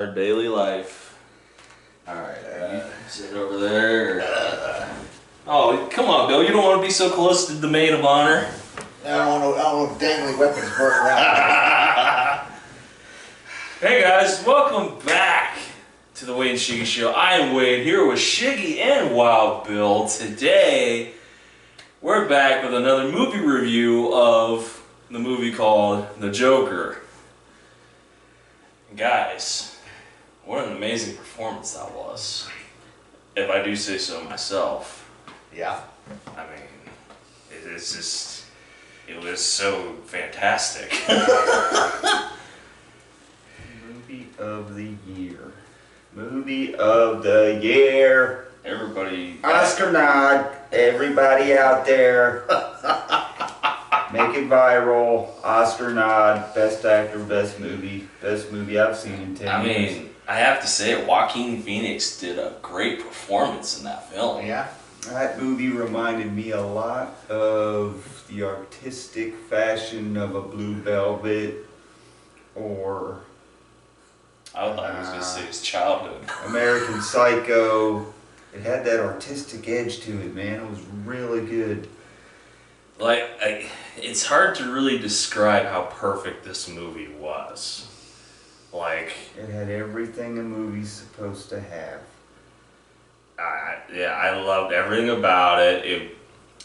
Our daily life. Alright, sit over there. Oh, come on, Bill. You don't want to be so close to the maid of honor. I don't want no dangly weapons burning around. Hey guys, welcome back to the Wade and Shiggy Show. I am Wade, here with Shiggy and Wild Bill. Today, we're back with another movie review of the movie called The Joker. Guys, what an amazing performance that was, if I do say so myself. Yeah. I mean, it was so fantastic. Movie of the year. Movie of the year. Everybody... Oscar nod. Everybody out there. Make it viral. Oscar nod. Best actor, best movie. Best movie I've seen in 10 years. I mean, I have to say it, Joaquin Phoenix did a great performance in that film. Yeah. That movie reminded me a lot of the artistic fashion of a Blue Velvet or I thought he was going to say his childhood. American Psycho. It had that artistic edge to it, man. It was really good. Like, it's hard to really describe how perfect this movie was. Like... It had everything a movie's supposed to have. Yeah, I loved everything about it. It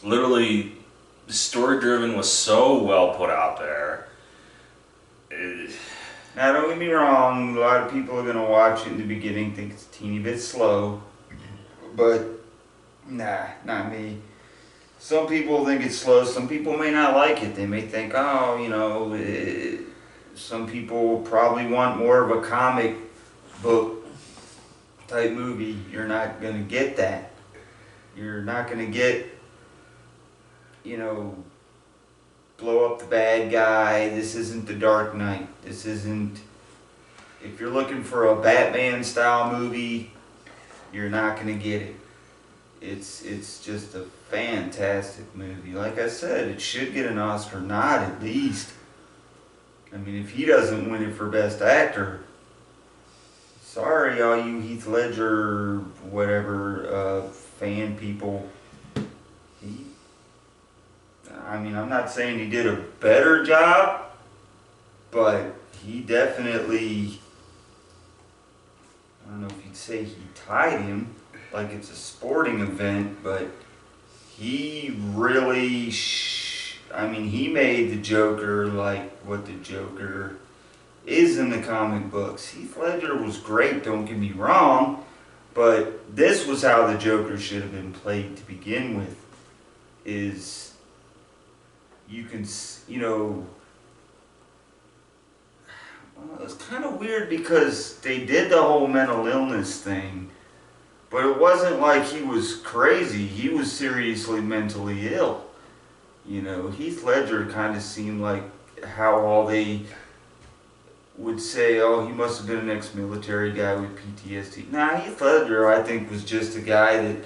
literally, story-driven was so well put out there. Now, don't get me wrong, a lot of people are going to watch it in the beginning, think it's a teeny bit slow. But, nah, not me. Some people think it's slow, some people may not like it. They may think, oh, you know, some people probably want more of a comic book type movie. You're not going to get that. You're not going to get, you know, blow up the bad guy. This isn't The Dark Knight. This isn't, if you're looking for a Batman style movie, you're not going to get it. It's just a fantastic movie. Like I said, it should get an Oscar nod at least. I mean, if he doesn't win it for Best Actor, sorry all you Heath Ledger, whatever, fan people. I mean, I'm not saying he did a better job, but he definitely, I don't know if you'd say he tied him, like it's a sporting event, but he really, I mean, he made the Joker like what the Joker is in the comic books. Heath Ledger was great, don't get me wrong, but this was how the Joker should have been played to begin with, is you can, you know, well, it's kind of weird because they did the whole mental illness thing, but it wasn't like he was crazy. He was seriously mentally ill. You know, Heath Ledger kind of seemed like how all they would say, oh, he must have been an ex-military guy with PTSD. Nah, Heath Ledger, I think, was just a guy that,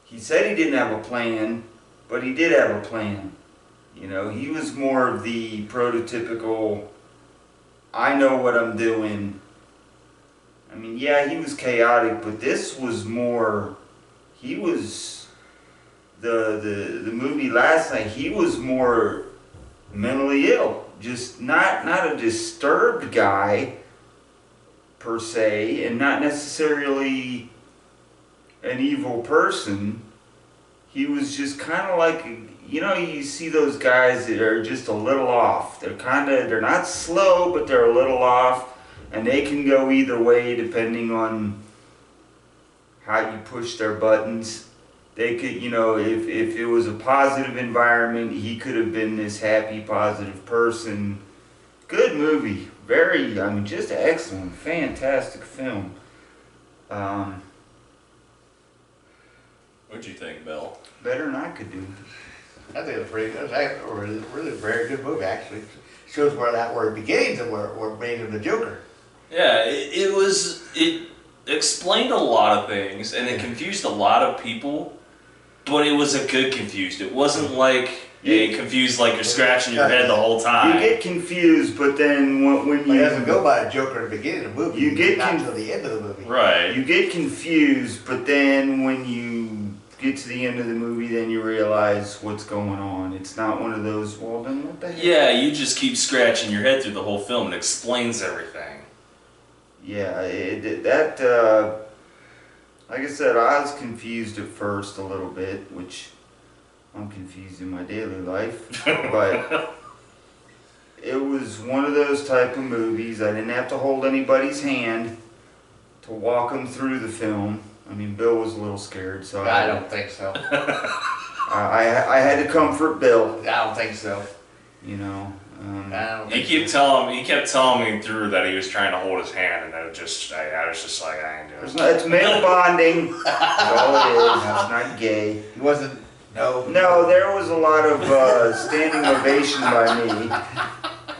he said he didn't have a plan, but he did have a plan. You know, he was more of the prototypical, I know what I'm doing. I mean, yeah, he was chaotic, but this was more, he was, the movie last night, he was more mentally ill. Just not a disturbed guy, per se, and not necessarily an evil person. He was just kind of like, you know, you see those guys that are just a little off. They're not slow, but they're a little off. And they can go either way depending on how you push their buttons. They could, you know, if it was a positive environment, he could have been this happy, positive person. Good movie. Very, I mean, just excellent. Fantastic film. What'd you think, Bill? Better than I could do. I think it was pretty good. It was really a very good movie, actually. Shows where it begins and where it made him the Joker. Yeah, it explained a lot of things, and it confused a lot of people, but it was a good confused. It wasn't like You confused like you're scratching your head the whole time. You get confused, but then when He you doesn't go by a Joker at the beginning of the movie. You get not until the end of the movie. Right. You get confused, but then when you get to the end of the movie, then you realize what's going on. It's not one of those, well, then what the heck? Yeah, you just keep scratching your head through the whole film. It explains everything. Yeah, like I said, I was confused at first a little bit, which I'm confused in my daily life, but it was one of those type of movies. I didn't have to hold anybody's hand to walk them through the film. I mean, Bill was a little scared, so I don't think so. I had to comfort Bill. I don't think so. You know. I don't He think kept telling me through that he was trying to hold his hand, and I was just like, I ain't doing it. It's male bonding. That's all it is. It's not gay. He wasn't. No. No, there was a lot of standing ovation by me.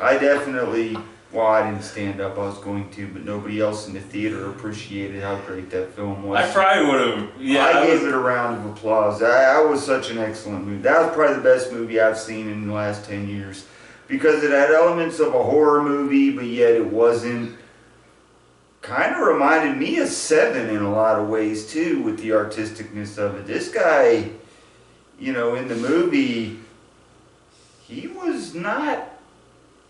I definitely, well, I didn't stand up. I was going to, but nobody else in the theater appreciated how great that film was. I probably would have. Yeah, I gave it a round of applause. That was such an excellent movie. That was probably the best movie I've seen in the last 10 years. Because it had elements of a horror movie, but yet it wasn't. Kind of reminded me of Seven in a lot of ways, too, with the artisticness of it. This guy, you know, in the movie, he was not,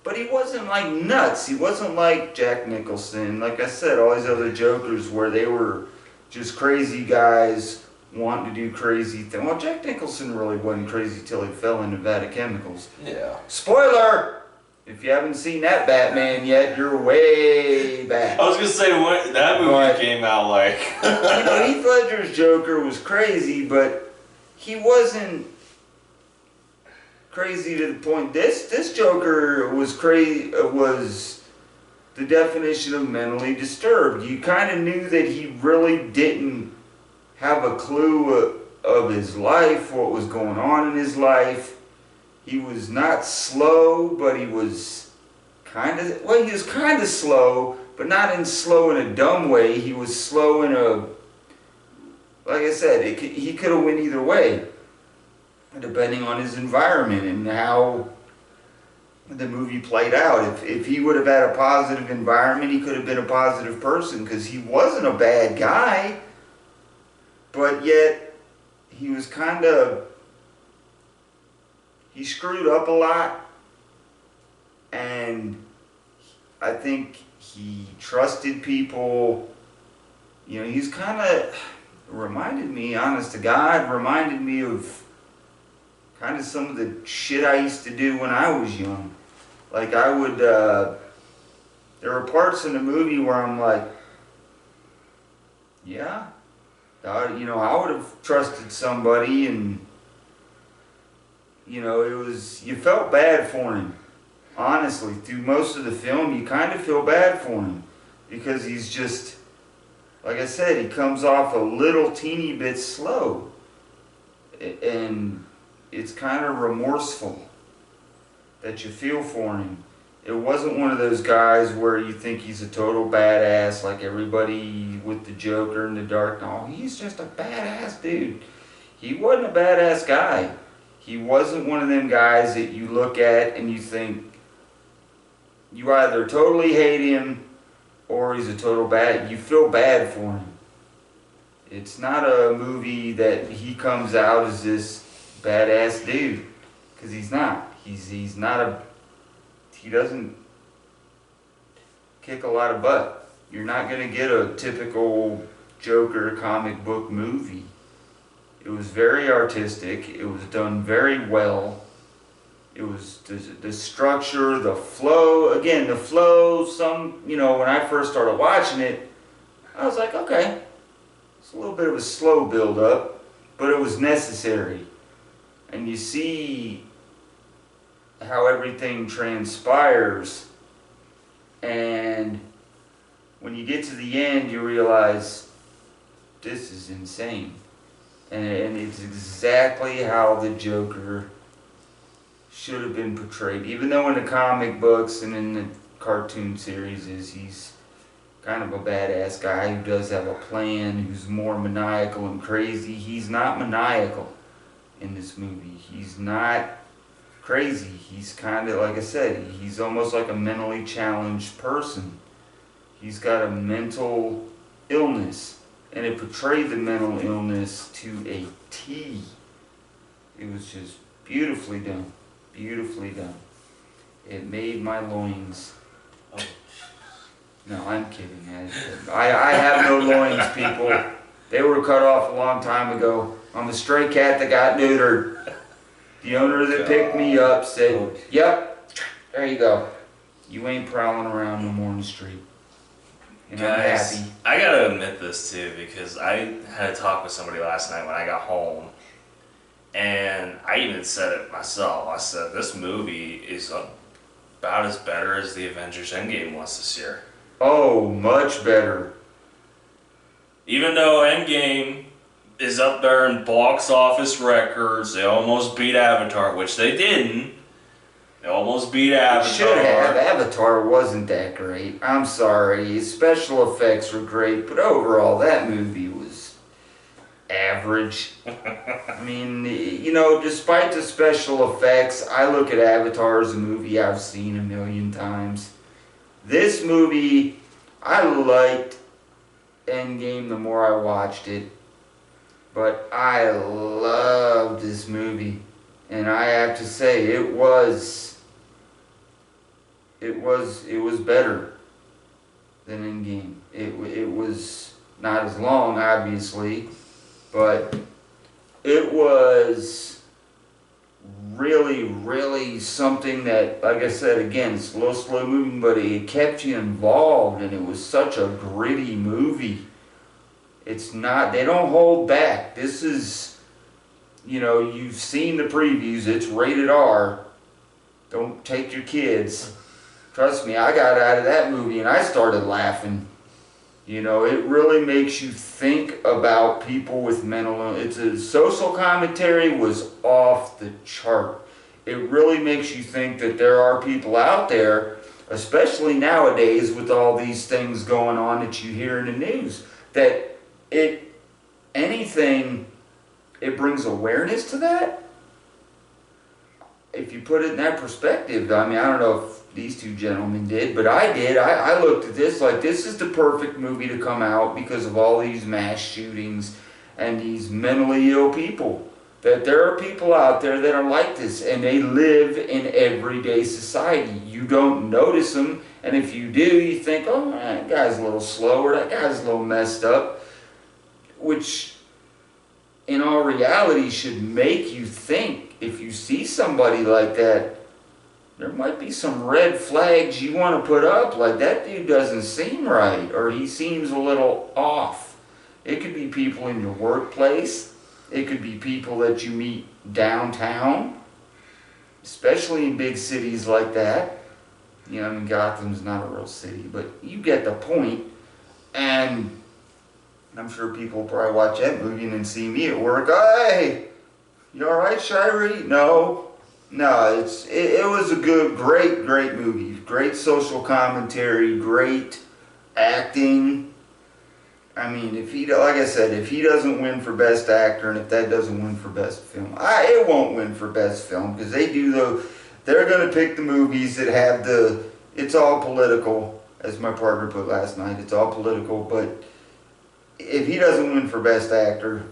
but he wasn't like nuts. He wasn't like Jack Nicholson. Like I said, all these other Jokers where they were just crazy guys wanting to do crazy things. Well, Jack Nicholson really wasn't crazy till he fell into vat of chemicals. Yeah. Spoiler! If you haven't seen that Batman yet, you're way back. I was gonna say what that movie came out like. You know, Heath Ledger's Joker was crazy, but he wasn't crazy to the point. This Joker was crazy. Was the definition of mentally disturbed. You kind of knew that he really didn't have a clue of his life, what was going on in his life. He was not slow, but he was kind of, well, he was kind of slow, but not in slow in a dumb way. He was slow in a, like I said, he could have went either way, depending on his environment and how the movie played out. If he would have had a positive environment, he could have been a positive person, because he wasn't a bad guy. But yet, he was kind of, he screwed up a lot, and I think he trusted people. You know, he's kind of, reminded me, honest to God, reminded me of kind of some of the shit I used to do when I was young. Like I would, there were parts in the movie where I'm like, yeah. You know, I would have trusted somebody, and you know, you felt bad for him. Honestly, through most of the film, you kind of feel bad for him, because he's just, like I said, he comes off a little teeny bit slow, and it's kind of remorseful that you feel for him. It wasn't one of those guys where you think he's a total badass, like everybody with the Joker and the Dark. No, he's just a badass dude. He wasn't a badass guy. He wasn't one of them guys that you look at and you think, you either totally hate him or he's a total bad. You feel bad for him. It's not a movie that he comes out as this badass dude, because he's not. He's not a. He doesn't kick a lot of butt. You're not going to get a typical Joker comic book movie. It was very artistic. It was done very well. It was the structure, the flow. Again, the flow, you know, when I first started watching it, I was like, okay. It's a little bit of a slow build up, but it was necessary. And you see how everything transpires, and when you get to the end, you realize this is insane, and it's exactly how the Joker should have been portrayed. Even though in the comic books and in the cartoon series he's kind of a badass guy who does have a plan, who's more maniacal and crazy. He's not maniacal in this movie. He's not crazy. He's kind of, like I said, he's almost like a mentally challenged person. He's got a mental illness, and it portrayed the mental illness to a T. It was just beautifully done. Beautifully done. It made my loins. Oh. No, I'm kidding. I have no loins, people. They were cut off a long time ago. I'm a stray cat that got neutered. The owner that picked me up said, "Yep, there you go. You ain't prowling around no more in the street." And Guys, I'm happy. I gotta admit this too, because I had a talk with somebody last night when I got home, and I even said it myself. I said, this movie is about as better as the Avengers Endgame was this year. Oh, much better. Even though Endgame is up there in box office records, they almost beat Avatar, which they didn't. They almost beat Avatar. Should have. Avatar wasn't that great. I'm sorry. Special effects were great, but overall, that movie was average. I mean, you know, despite the special effects, I look at Avatar as a movie I've seen a million times. This movie, I liked Endgame the more I watched it, but I loved this movie, and I have to say it was better than Endgame. It was not as long, obviously, but it was really something that, like I said, again, it's a little slow moving, but it kept you involved, and it was such a gritty movie. It's not, they don't hold back. This is, you know, you've seen the previews, it's rated R. Don't take your kids. Trust me, I got out of that movie and I started laughing. You know, it really makes you think about people with mental illness. It's a social commentary was off the chart. It really makes you think that there are people out there, especially nowadays with all these things going on that you hear in the news, that it brings awareness to that. If you put it in that perspective, I mean, I don't know if these two gentlemen did, but I did. I looked at this like this is the perfect movie to come out because of all these mass shootings and these mentally ill people. That there are people out there that are like this, and they live in everyday society. You don't notice them, and if you do, you think, oh, that guy's a little slow, or that guy's a little messed up, which in all reality should make you think, if you see somebody like that, there might be some red flags you want to put up, like that dude doesn't seem right, or he seems a little off. It could be people in your workplace. It could be people that you meet downtown, especially in big cities like that. You know, I mean, Gotham's not a real city, but you get the point. And I'm sure people will probably watch that movie and then see me at work. Hey, you all right, Shirey? No, it was a great movie. Great social commentary, great acting. I mean, like I said, if he doesn't win for Best Actor, and if that doesn't win for Best Film, it won't win for Best Film, because they're going to pick the movies that have it's all political, as my partner put last night, it's all political, but if he doesn't win for Best Actor,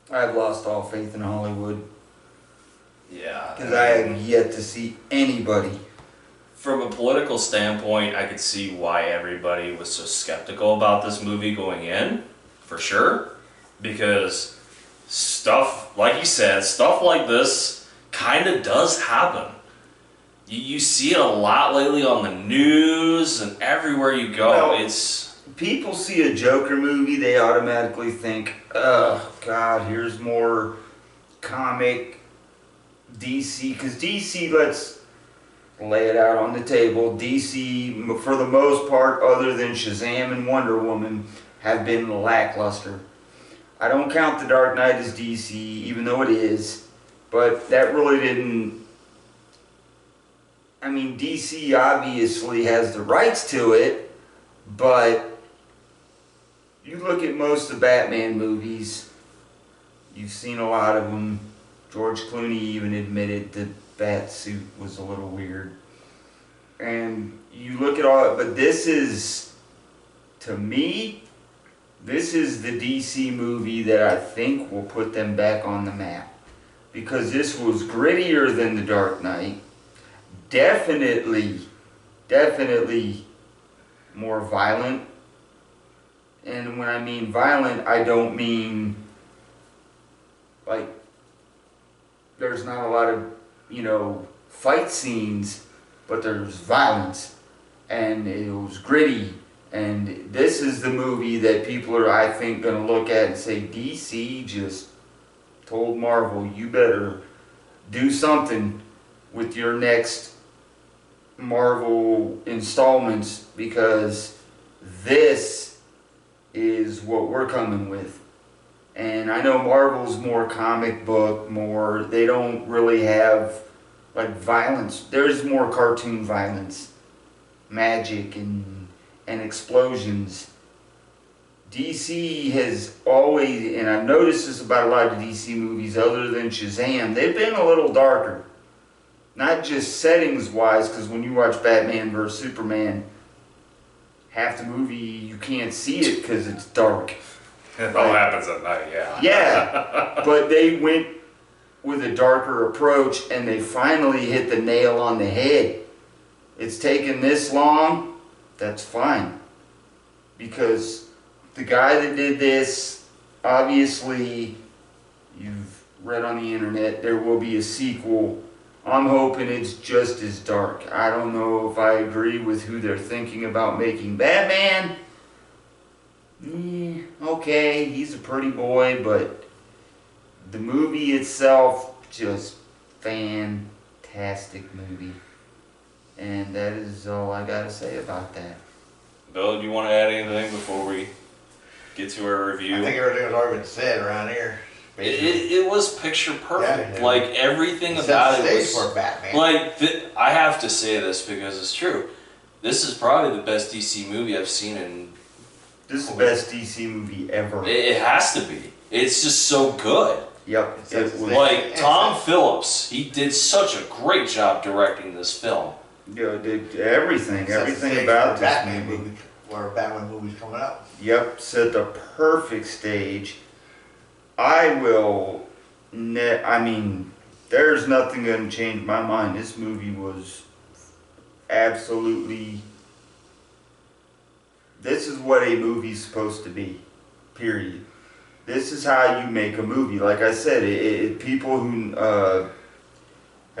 I've lost all faith in Hollywood. Yeah. Because I have yet to see anybody. From a political standpoint, I could see why everybody was so skeptical about this movie going in, for sure. Because stuff, like you said, stuff like this kind of does happen. You see it a lot lately on the news and everywhere you go. Well, people see a Joker movie, they automatically think, oh, God, here's more comic DC. Because DC, let's lay it out on the table. DC, for the most part, other than Shazam and Wonder Woman, have been lackluster. I don't count The Dark Knight as DC, even though it is, but that really didn't... I mean, DC obviously has the rights to it, but you look at most of the Batman movies, you've seen a lot of them George Clooney even admitted the bat suit was a little weird. And you look at all, but this is, to me, this is the DC movie that I think will put them back on the map. Because this was grittier than The Dark Knight. Definitely more violent. And when I mean violent, I don't mean like there's not a lot of, fight scenes, but there's violence. And it was gritty. And this is the movie that people are, I think, going to look at and say, DC just told Marvel, you better do something with your next Marvel installments, because this is what we're coming with. And I know Marvel's more comic book, they don't really have like violence. There's more cartoon violence, magic and explosions. DC has always, and I've noticed this about a lot of DC movies other than Shazam, they've been a little darker. Not just settings wise, because when you watch Batman vs. Superman, half the movie you can't see it because it's dark. It all happens at night, yeah. Yeah, but they went with a darker approach and they finally hit the nail on the head. It's taken this long, that's fine. Because the guy that did this, obviously, you've read on the internet, there will be a sequel. I'm hoping it's just as dark. I don't know if I agree with who they're thinking about making Batman. Okay, he's a pretty boy, but the movie itself, just fantastic movie. And that is all I gotta say about that. Bill, do you want to add anything before we get to our review? I think everything was already been said around here. It was picture perfect. Yeah, like everything about it was. For Batman. Like I have to say this because it's true. This is probably the best DC movie I've seen in. This is the best DC movie ever. It has to be. It's just so good. Yep. Like Tom Phillips, he did such a great job directing this film. Yeah, did everything about this Batman movie. Where Batman movie's coming out. Yep, set the perfect stage. I mean, there's nothing gonna change my mind. This movie was absolutely. This is what a movie's supposed to be. Period. This is how you make a movie. Like I said, people who have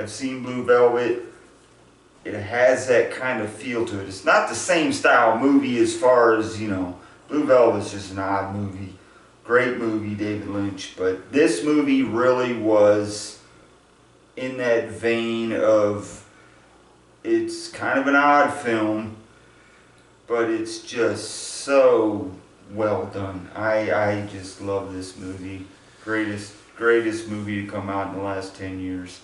seen Blue Velvet, it has that kind of feel to it. It's not the same style movie as far as, Blue Velvet's just an odd movie. Great movie, David Lynch. But this movie really was in that vein of, it's kind of an odd film, but it's just so well done. I just love this movie. Greatest movie to come out in the last 10 years.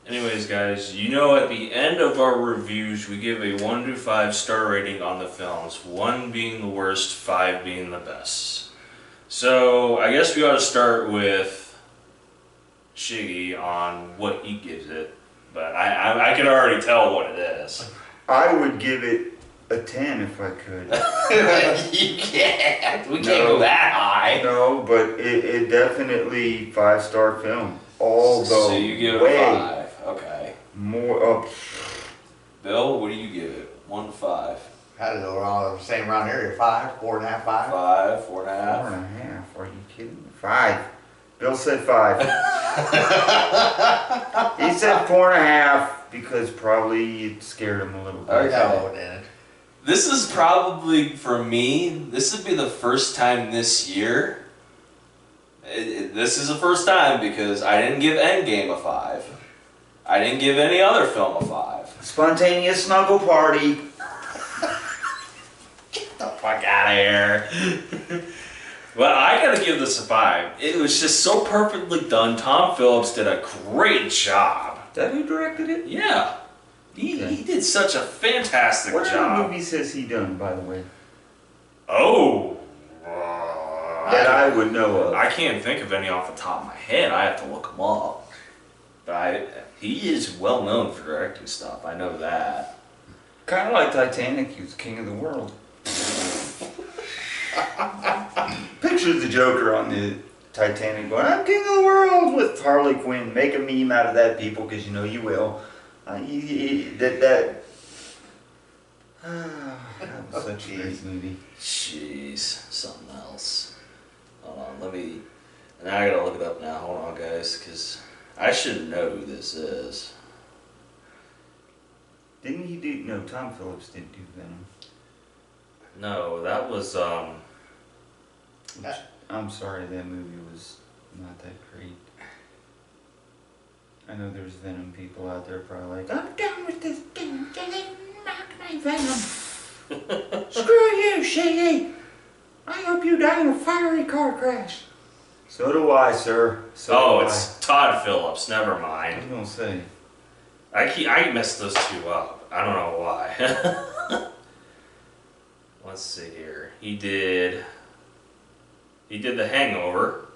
Anyways, guys, at the end of our reviews, we give a 1 to 5 star rating on the films. 1 being the worst, 5 being the best. So, I guess we ought to start with Shiggy on what he gives it. But I can already tell what it is. I would give it a 10 if I could. You can't. We can't go that high. No, but it definitely 5-star film. Although, so you give it a 5. Okay. More up. Bill, what do you give it? 1 to 5. How did it go around the same around here? 5, 4.5, 5? 5, 4.5. 4.5. Are you kidding me? 5. Bill said 5. He said 4.5 because probably it scared him a little bit. Okay. No, it didn't. This is probably, for me, this would be the first time this year. This is the first time because I didn't give Endgame a 5. I didn't give any other film a 5. Spontaneous snuggle party. Get the fuck out of here. But I gotta give this a 5. It was just so perfectly done. Tom Phillips did a great job. Is that who directed it? Yeah. He did such a fantastic what job. What other movies has he done, by the way? Oh. That I would know of. I can't think of any off the top of my head. I have to look them up. He is well known for directing stuff. I know that. Kind of like Titanic, he was king of the world. Picture the Joker on the Titanic going, I'm king of the world, with Harley Quinn. Make a meme out of that, people, because you know you will. That was such a great movie. Jeez, something else. Hold on, now I gotta look it up now. Hold on, guys, because I should know who this is. Didn't he do, no, Tom Phillips didn't do Venom. No, that was, I'm sorry, that movie was not that great. I know there's Venom people out there probably like, I'm done with this game, just knock my Venom. Screw you, Shiggy. I hope you die in a fiery car crash. So do I, sir. So do it's Todd Phillips. Never I was mind. gonna say. I messed those two up. I don't know why. Let's see here. He did The Hangover.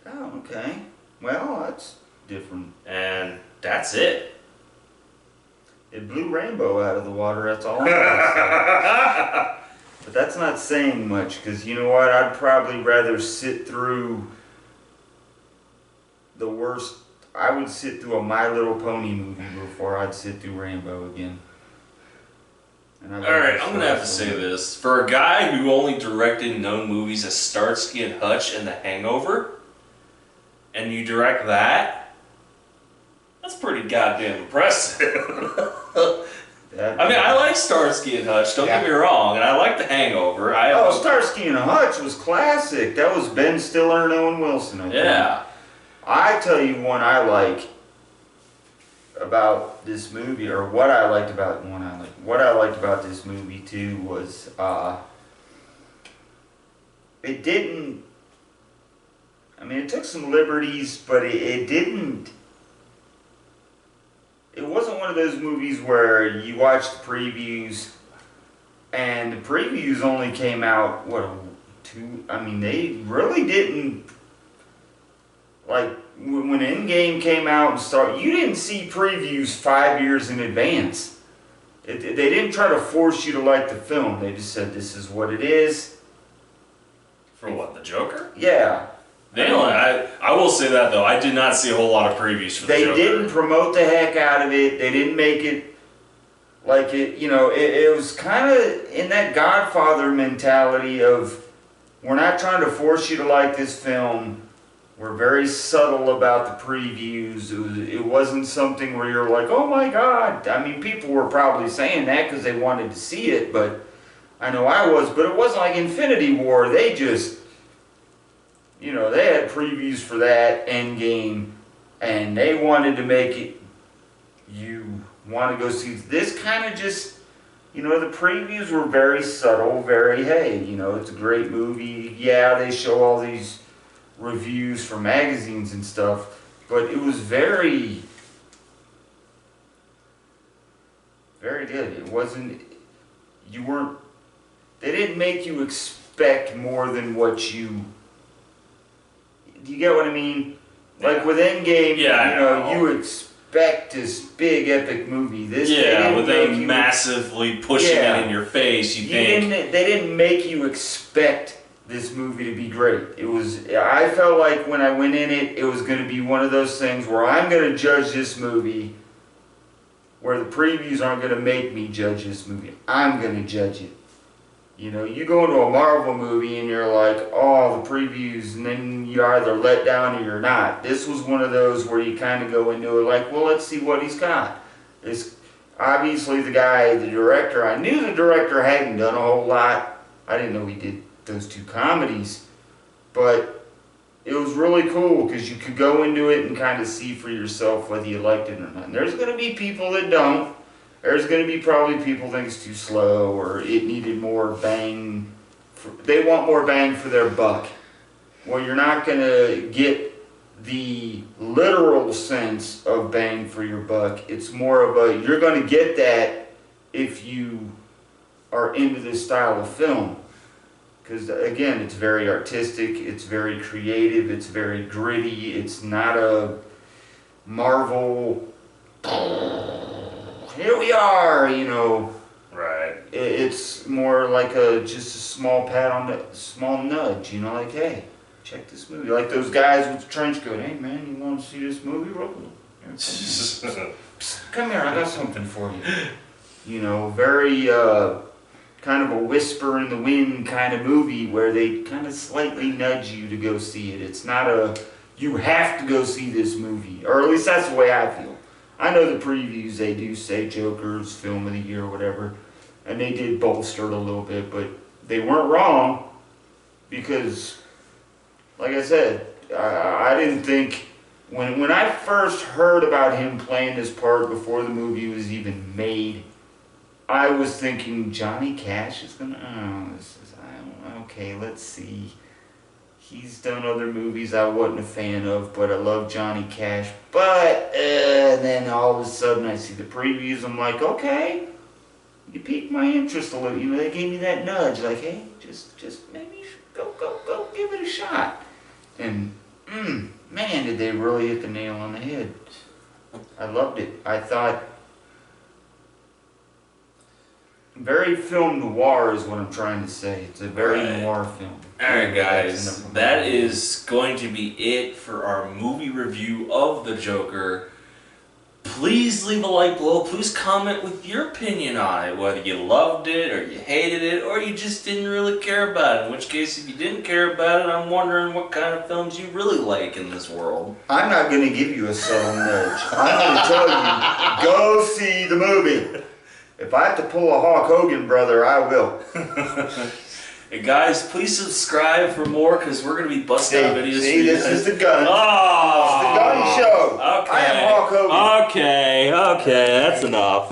Oh, okay. Well, that's different. And that's it. It blew Rainbow out of the water, that's all I'm gonna say. But that's not saying much, because you know what? I'd probably rather sit through the worst. I would sit through a My Little Pony movie before I'd sit through Rainbow again. Alright, I'm gonna have to say this. For a guy who only directed known movies as Starsky and Hutch and The Hangover, and you direct that, that's pretty goddamn impressive. I mean, I like Starsky and Hutch, don't get me wrong, and I like The Hangover. Starsky and Hutch was classic. That was Ben Stiller and Owen Wilson, I think. Yeah. I tell you one I like about this movie, or what I liked about this movie too was it didn't. I mean, it took some liberties, but it didn't. It wasn't one of those movies where you watch the previews, and the previews only came out, I mean, they really didn't, like, when Endgame came out and you didn't see previews 5 years in advance. They didn't try to force you to like the film. They just said, this is what it is. For what, the Joker? Yeah. I will say that though, I did not see a whole lot of previews for the Joker. They didn't promote the heck out of it. They didn't make it like it, you know, it was kind of in that Godfather mentality of, we're not trying to force you to like this film. We're very subtle about the previews. It wasn't something where you're like, oh my God. I mean, people were probably saying that because they wanted to see it, but I know I was, but it wasn't like Infinity War. They just, you know, they had previews for that Endgame, and they wanted to make it, you want to go see this kind of just, you know, the previews were very subtle, very, hey, you know, it's a great movie. Yeah, they show all these reviews from magazines and stuff, but it was very, very good. It wasn't, they didn't make you expect more than what you, do you get what I mean? Yeah. Like with Endgame, yeah, you know, you expect this big epic movie. This, with them massively pushing it in your face, they didn't make you expect this movie to be great. I felt like when I went in it was going to be one of those things where I'm going to judge this movie, where the previews aren't going to make me judge this movie. I'm going to judge it. You know, you go into a Marvel movie and you're like, oh, the previews, and then you're either let down or you're not. This was one of those where you kind of go into it like, well, let's see what he's got. It's obviously the director. I knew the director hadn't done a whole lot. I didn't know he did those two comedies, but it was really cool because you could go into it and kind of see for yourself whether you liked it or not. And there's going to be people that don't. There's going to be probably people think it's too slow or it needed more bang. They want more bang for their buck. Well, you're not going to get the literal sense of bang for your buck. It's more of a, you're going to get that if you are into this style of film. Because again, it's very artistic, it's very creative, it's very gritty, it's not a, Marvel. Here we are, you know. Right. It's more like just a small pat on the small nudge, you know, like, hey, check this movie. Like those guys with the trench coat. Hey man, you want to see this movie? Come here, I got something for you. You know, very kind of a whisper in the wind kind of movie where they kind of slightly nudge you to go see it. It's not a you have to go see this movie, or at least that's the way I feel. I know the previews, they do say Joker's film of the year or whatever, and they did bolster it a little bit, but they weren't wrong because, like I said, I didn't think, when I first heard about him playing this part before the movie was even made, I was thinking Johnny Cash is gonna, okay, let's see. He's done other movies I wasn't a fan of, but I love Johnny Cash. But, and then all of a sudden I see the previews, I'm like, okay, you piqued my interest a little. You know, they gave me that nudge, like, hey, just maybe go give it a shot. And, man, did they really hit the nail on the head. I loved it. I thought, very film noir is what I'm trying to say. It's a very noir film. Alright guys, that is going to be it for our movie review of The Joker. Please leave a like below. Please comment with your opinion on it, whether you loved it or you hated it or you just didn't really care about it. In which case, if you didn't care about it, I'm wondering what kind of films you really like in this world. I'm not going to give you a subtle nudge. I'm going to tell you, go see the movie. If I have to pull a Hulk Hogan, brother, I will. Hey guys, please subscribe for more because we're going to be busting out videos. See, this is the gun. Oh! It's the gun show. Okay. I am Hulk Hogan. Okay, that's enough.